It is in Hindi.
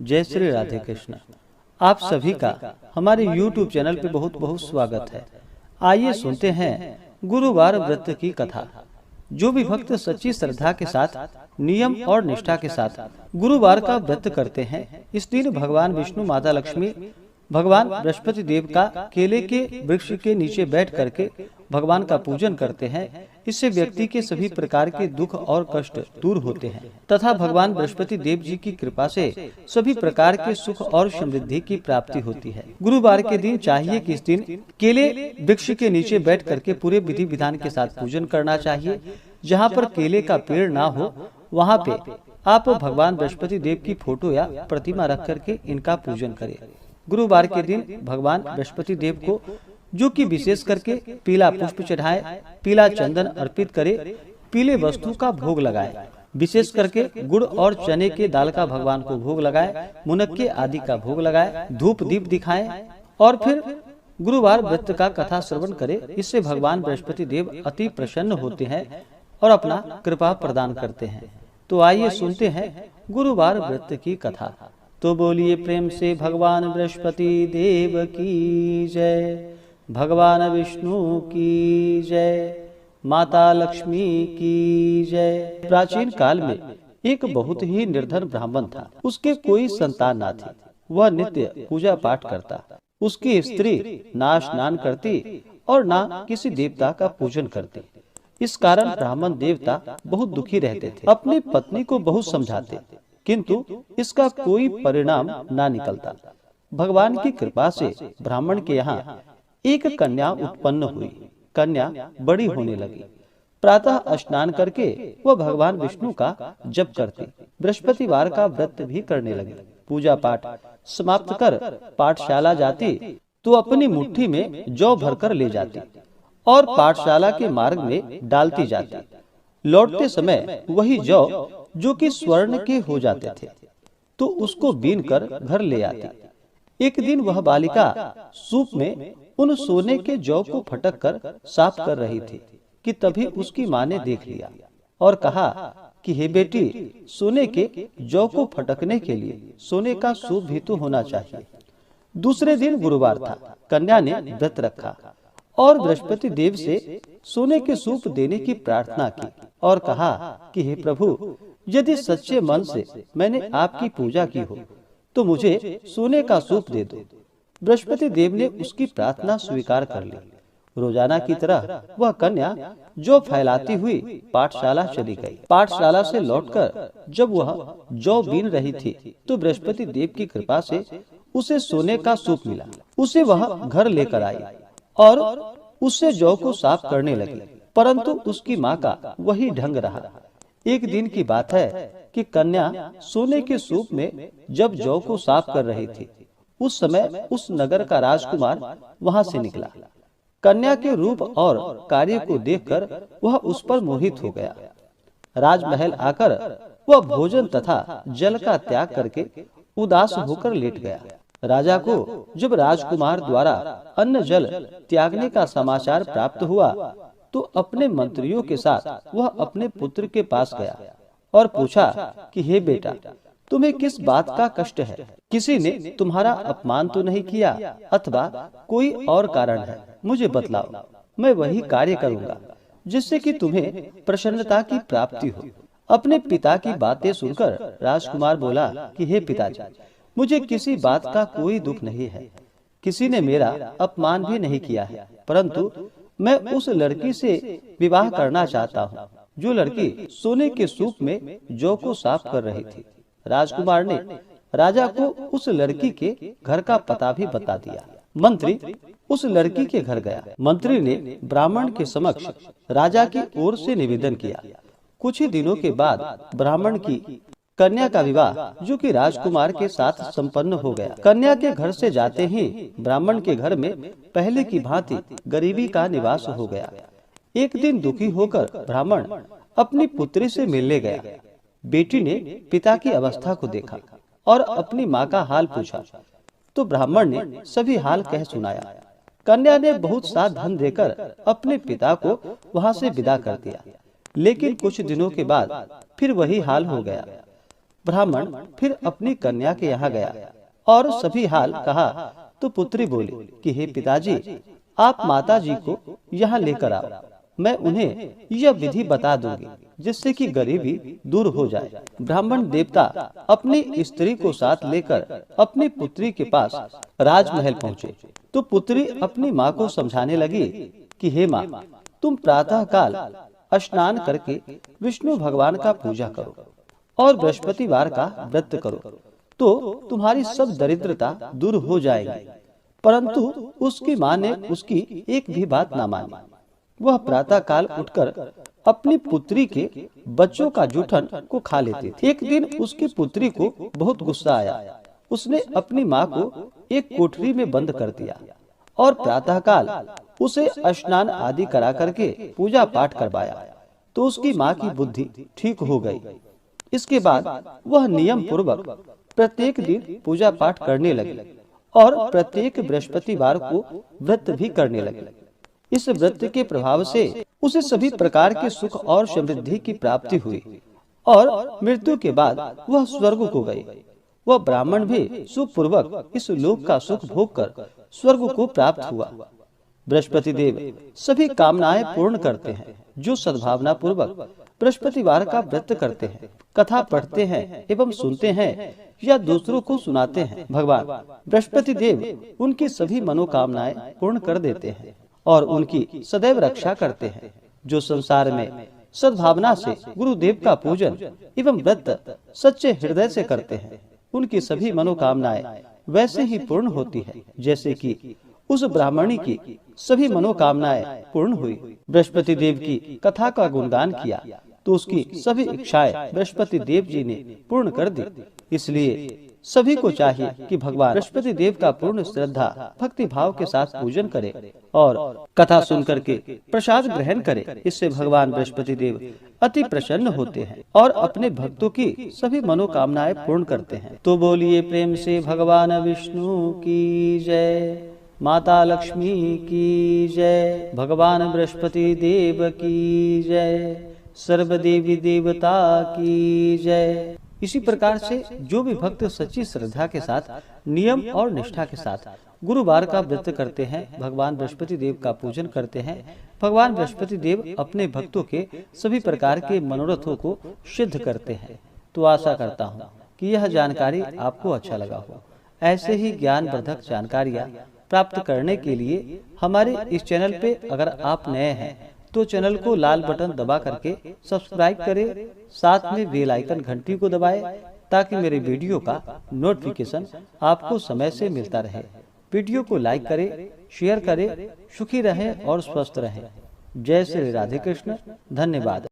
जय श्री राधे कृष्ण। आप सभी का हमारे YouTube चैनल पे बहुत बहुत स्वागत है। आइए सुनते हैं गुरुवार व्रत की कथा। जो भी भक्त सच्ची श्रद्धा के साथ नियम और निष्ठा के साथ गुरुवार का व्रत करते हैं, इस दिन भगवान विष्णु, माता लक्ष्मी, भगवान बृहस्पति देव का केले के वृक्ष के नीचे बैठ करके भगवान का पूजन करते हैं। इससे व्यक्ति के सभी प्रकार के दुख और कष्ट दूर होते हैं तथा भगवान बृहस्पति देव जी की कृपा से सभी प्रकार के सुख और समृद्धि की प्राप्ति होती है। गुरुवार के दिन चाहिए कि इस दिन केले वृक्ष के नीचे बैठ करके पूरे विधि विधान के साथ पूजन करना चाहिए। जहाँ पर केले का पेड़ ना हो, वहाँ पे आप भगवान बृहस्पति देव की फोटो या प्रतिमा रख करके इनका पूजन करें। गुरुवार के दिन भगवान बृहस्पति देव को जो कि विशेष करके पीला पुष्प चढ़ाए, पीला चंदन अर्पित करे, पीले वस्तु का भोग लगाए, विशेष करके गुड़ और चने के दाल का भगवान को भोग लगाए, मुनक्के आदि का भोग लगाए, धूप दीप दिखाए और फिर गुरुवार व्रत का कथा श्रवण करे। इससे भगवान बृहस्पति देव अति प्रसन्न होते हैं और अपना कृपा प्रदान करते हैं। तो आइए सुनते हैं गुरुवार व्रत की कथा। तो बोलिए प्रेम से भगवान बृहस्पति देव की जय, भगवान विष्णु की जय, माता लक्ष्मी की जय। प्राचीन काल में एक बहुत ही निर्धन ब्राह्मण था। उसके कोई संतान न थी। वह नित्य पूजा पाठ करता। उसकी स्त्री ना स्नान करती और ना किसी देवता का पूजन करती। इस कारण ब्राह्मण देवता बहुत दुखी रहते थे। अपनी पत्नी को बहुत समझाते, किंतु इसका कोई परिणाम ना निकलता। भगवान की कृपा से ब्राह्मण के यहाँ एक कन्या उत्पन्न हुई। कन्या बड़ी होने लगी। प्रातः स्नान करके वह भगवान विष्णु का जप करती। बृहस्पतिवार का व्रत भी करने लगी। पूजा पाठ समाप्त कर पाठशाला जाती तो अपनी मुट्ठी में जौ भरकर ले जाती और पाठशाला के मार्ग में डालती जाती। लौटते समय वही जौ जो कि स्वर्ण के हो जाते थे तो उसको बीन कर घर ले आती। एक दिन वह बालिका सूप में उन सोने के जौ को फटक कर साफ कर रही थी कि तभी उसकी माँ ने देख लिया और कहा कि हे बेटी, सोने के जौ को फटकने के लिए सोने का सूप भी तो होना चाहिए। दूसरे दिन गुरुवार था। कन्या ने व्रत रखा और बृहस्पति देव से सोने के सूप देने की प्रार्थना की और कहा कि हे प्रभु, यदि सच्चे मन से मैंने आपकी पूजा की हो तो मुझे सोने का सूप दे दो। बृहस्पति देव ने उसकी प्रार्थना स्वीकार कर ली। रोजाना की तरह वह कन्या जौ फैलाती हुई पाठशाला चली गई। पाठशाला से लौटकर जब वह जौ बीन रही थी तो बृहस्पति देव की कृपा से उसे सोने का सूप मिला। उसे वह घर लेकर आई और उससे जौ को साफ करने लगी, परंतु उसकी माँ का वही ढंग रहा। एक दिन की बात है कि कन्या सोने के सूप में जब जौ को साफ कर रही थी, उस समय उस नगर का राजकुमार वहां से निकला। कन्या के रूप और कार्य को देखकर वह उस पर मोहित हो गया। राजमहल आकर वह भोजन तथा जल का त्याग करके उदास होकर लेट गया। राजा को जब राजकुमार द्वारा अन्न जल त्यागने का समाचार प्राप्त हुआ तो अपने मंत्रियों के साथ वह अपने पुत्र के पास गया और पूछा कि हे बेटा, तुम्हें किस बात का कष्ट है? किसी ने तुम्हारा अपमान तो नहीं किया अथवा कोई और कारण है? मुझे बतलाओ, मैं वही कार्य करूंगा जिससे कि तुम्हें प्रसन्नता की प्राप्ति हो। अपने पिता की बातें सुनकर राजकुमार बोला कि हे पिताजी, मुझे किसी बात का कोई दुख नहीं है। किसी ने मेरा अपमान भी नहीं किया है, परंतु मैं उस लड़की से विवाह करना चाहता हूँ जो लड़की सोने के सूप में जौ को साफ कर रही थी। राजकुमार ने राजा को उस लड़की के घर का पता भी बता दिया। मंत्री उस लड़की के घर गया। मंत्री ने ब्राह्मण के समक्ष राजा की ओर से निवेदन किया। कुछ ही दिनों के बाद ब्राह्मण की कन्या का विवाह जो कि राजकुमार के साथ संपन्न हो गया। कन्या के घर से जाते ही ब्राह्मण के घर में पहले की भांति गरीबी का निवास हो गया। एक दिन दुखी होकर ब्राह्मण अपनी पुत्री से मिलने गया। बेटी ने पिता की अवस्था को देखा और अपनी माँ का हाल पूछा तो ब्राह्मण ने सभी हाल कह सुनाया। कन्या ने बहुत सा धन देकर अपने पिता को वहां से विदा कर दिया। लेकिन कुछ दिनों के बाद फिर वही हाल हो गया। ब्राह्मण फिर अपनी कन्या के यहाँ गया और सभी हाल कहा तो पुत्री बोली कि हे पिताजी, आप माता जी को यहाँ लेकर आओ, मैं उन्हें यह विधि बता दूंगी जिससे कि गरीबी दूर हो जाए। ब्राह्मण देवता अपनी स्त्री को साथ लेकर अपनी पुत्री के पास राजमहल पहुँचे तो पुत्री अपनी माँ को समझाने लगी कि हे माँ, तुम प्रातः काल स्नान करके विष्णु भगवान का पूजा करो और बृहस्पतिवार का व्रत करो तो तुम्हारी सब दरिद्रता दूर हो जाएगी। परंतु उसकी माँ ने उसकी एक भी बात ना मानी। वह प्रातः काल उठकर अपनी पुत्री के बच्चों का जूठन को खा लेती थी। एक दिन उसकी पुत्री को बहुत गुस्सा आया। उसने अपनी माँ को एक कोठरी में बंद कर दिया और प्रातः काल उसे स्नान आदि करा करके पूजा पाठ करवाया तो उसकी माँ की बुद्धि ठीक हो गई। इसके बाद वह नियम पूर्वक प्रत्येक दिन पूजा पाठ करने लगी और प्रत्येक बृहस्पतिवार को व्रत भी करने लगी। इस व्रत के प्रभाव से उसे सभी प्रकार के सुख और समृद्धि की प्राप्ति हुई और मृत्यु के बाद वह स्वर्ग को गई। वह ब्राह्मण भी सुखपूर्वक इस लोक का सुख भोग कर स्वर्ग को प्राप्त हुआ। बृहस्पति देव सभी कामनाएं पूर्ण करते हैं जो सद्भावना पूर्वक बृहस्पतिवार का व्रत करते हैं, कथा पढ़ते हैं एवं सुनते हैं या दूसरों को सुनाते हैं। भगवान बृहस्पति देव उनकी सभी मनोकामनाएं पूर्ण कर देते हैं और उनकी सदैव रक्षा करते हैं। जो संसार में सद्भावना से गुरुदेव का पूजन एवं व्रत सच्चे हृदय से करते हैं, उनकी सभी मनोकामनाएं वैसे ही पूर्ण होती है जैसे कि उस ब्राह्मणी की सभी मनोकामनाएं पूर्ण हुई। बृहस्पति देव की कथा का गुणगान किया तो उसकी सभी इच्छाएं बृहस्पति देव जी ने पूर्ण कर दी। इसलिए सभी को चाहिए कि भगवान बृहस्पति देव का पूर्ण श्रद्धा भक्ति भाव के साथ पूजन करे और कथा सुन करके प्रसाद ग्रहण करे। इससे भगवान बृहस्पति देव अति प्रसन्न होते हैं और अपने भक्तों की सभी मनोकामनाएं पूर्ण करते हैं। तो बोलिए प्रेम से भगवान विष्णु की जय, माता लक्ष्मी की जय, भगवान बृहस्पति देव की जय, सर्व देवी देवता की जय। इसी प्रकार से जो भी भक्त सच्ची श्रद्धा के साथ नियम और निष्ठा के साथ गुरुवार का व्रत करते हैं, भगवान बृहस्पति देव का पूजन करते हैं, भगवान बृहस्पति देव अपने भक्तों के सभी प्रकार के मनोरथों को सिद्ध करते हैं। तो आशा करता हूँ कि यह जानकारी आपको अच्छा लगा हो। ऐसे ही ज्ञानवर्धक जानकारियाँ प्राप्त करने के लिए हमारे इस चैनल पे अगर आप नए हैं तो चैनल को लाल बटन दबा करके सब्सक्राइब करें, साथ में बेल आइकन घंटी को दबाएं ताकि मेरे वीडियो का नोटिफिकेशन आपको समय से मिलता रहे। वीडियो को लाइक करें, शेयर करें, सुखी रहें और स्वस्थ रहें। जय श्री राधे कृष्ण। धन्यवाद।